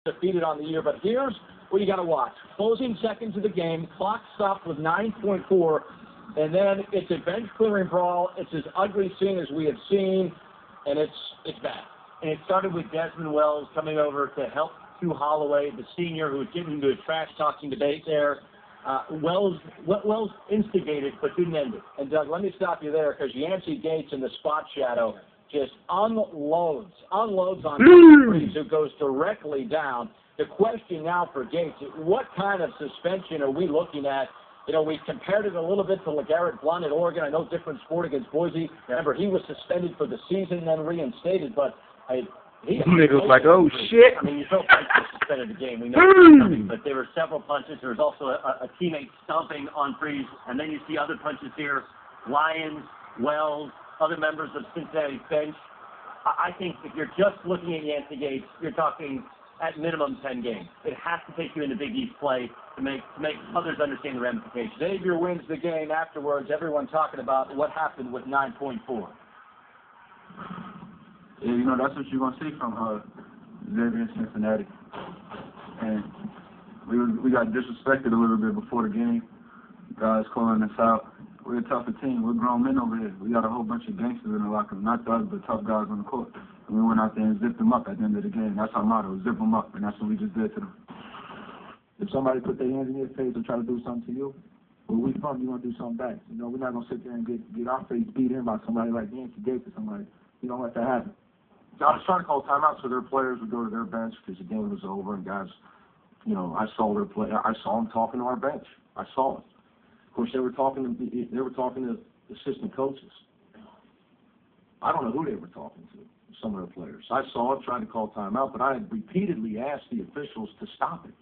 defeated on the year, but here's what you got to watch. Closing seconds of the game, clock stopped with 9.4, and then it's a bench-clearing brawl. It's as ugly scene as we have seen, and it's bad. And it started with Desmond Wells coming over to help Hugh Holloway, the senior, who was getting into a trash-talking debate there. Wells instigated, but didn't end it. And, Doug, let me stop you there, because Yancey Gates in the spot shadow just unloads on Freeze, who goes directly down. The question now for Gates, what kind of suspension are we looking at? You know, we compared it a little bit to LeGarrette Blount at Oregon. I know different sport against Boise. Remember, he was suspended for the season, then reinstated, but he was like, oh, shit. I mean, you felt like he suspended the game. We know it's coming, but there were several punches. There was also a teammate stomping on Freeze, and then you see other punches here. Lyons, Wells, other members of Cincinnati's bench. I think if you're just looking at Yancey Gates, you're talking at minimum 10 games. It has to take you into Big East play to make others understand the ramifications. Xavier wins the game afterwards. Everyone talking about what happened with 9.4. Yeah, you know, that's what you're going to see from Xavier in Cincinnati. And we got disrespected a little bit before the game. Guys calling us out. We're a tougher team. We're grown men over here. We got a whole bunch of gangsters in the locker room. Not thugs, but tough guys on the court. And we went out there and zipped them up at the end of the game. That's our motto, zip them up. And that's what we just did to them. If somebody put their hands in your face and try to do something to you, where we from, you're going to do something back. You know, we're not going to sit there and get our face beat in by somebody like Yancey Gates or somebody. You don't let that happen. I was trying to call timeout so their players would go to their bench because the game was over and guys, you know, I saw them talking to our bench. I saw it. Of course, they were talking to assistant coaches. I don't know who they were talking to, some of the players. I saw it, tried to call timeout, but I had repeatedly asked the officials to stop it.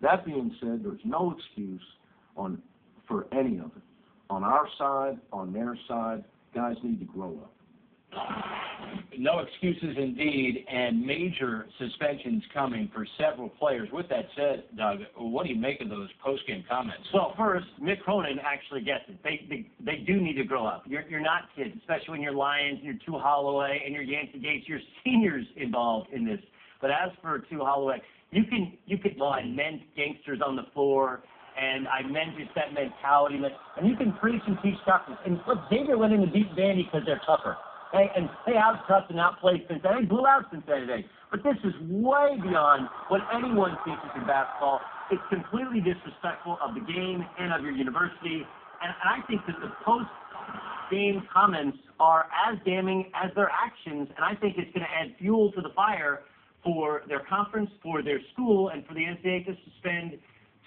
That being said, there's no excuse for any of it. On our side, on their side, guys need to grow up. No excuses indeed, and major suspensions coming for several players. With that said, Doug, what do you make of those post-game comments? Well, first, Mick Cronin actually gets it. They do need to grow up. You're not kids, especially when you're Lions, you're Hugh Holloway, and you're Yancey Gates. You're seniors involved in this. But as for Hugh Holloway, you could well, I meant gangsters on the floor, and I meant just that mentality, and you can preach and teach toughness. And look, Xavier went into deep Vandy because they're tougher. They out-toughed and outplayed Cincinnati. They blew out Cincinnati today. But this is way beyond what anyone teaches in basketball. It's completely disrespectful of the game and of your university. And I think that the post-game comments are as damning as their actions, and I think it's going to add fuel to the fire for their conference, for their school, and for the NCAA to suspend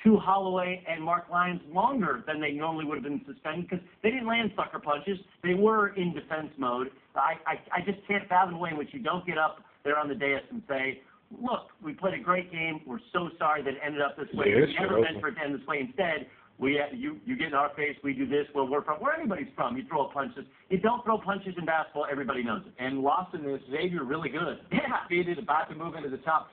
Hugh Holloway and Mark Lyons longer than they normally would have been suspended because they didn't land sucker punches. They were in defense mode. I just can't fathom the way in which you don't get up there on the dais and say, look, we played a great game. We're so sorry that it ended up this way. We never meant for it to end this way. Instead, you get in our face, we do this, where we're from, where anybody's from. You throw punches. You don't throw punches in basketball. Everybody knows it. And lost in this, Xavier really good. Yeah. Defeated, about to move into the top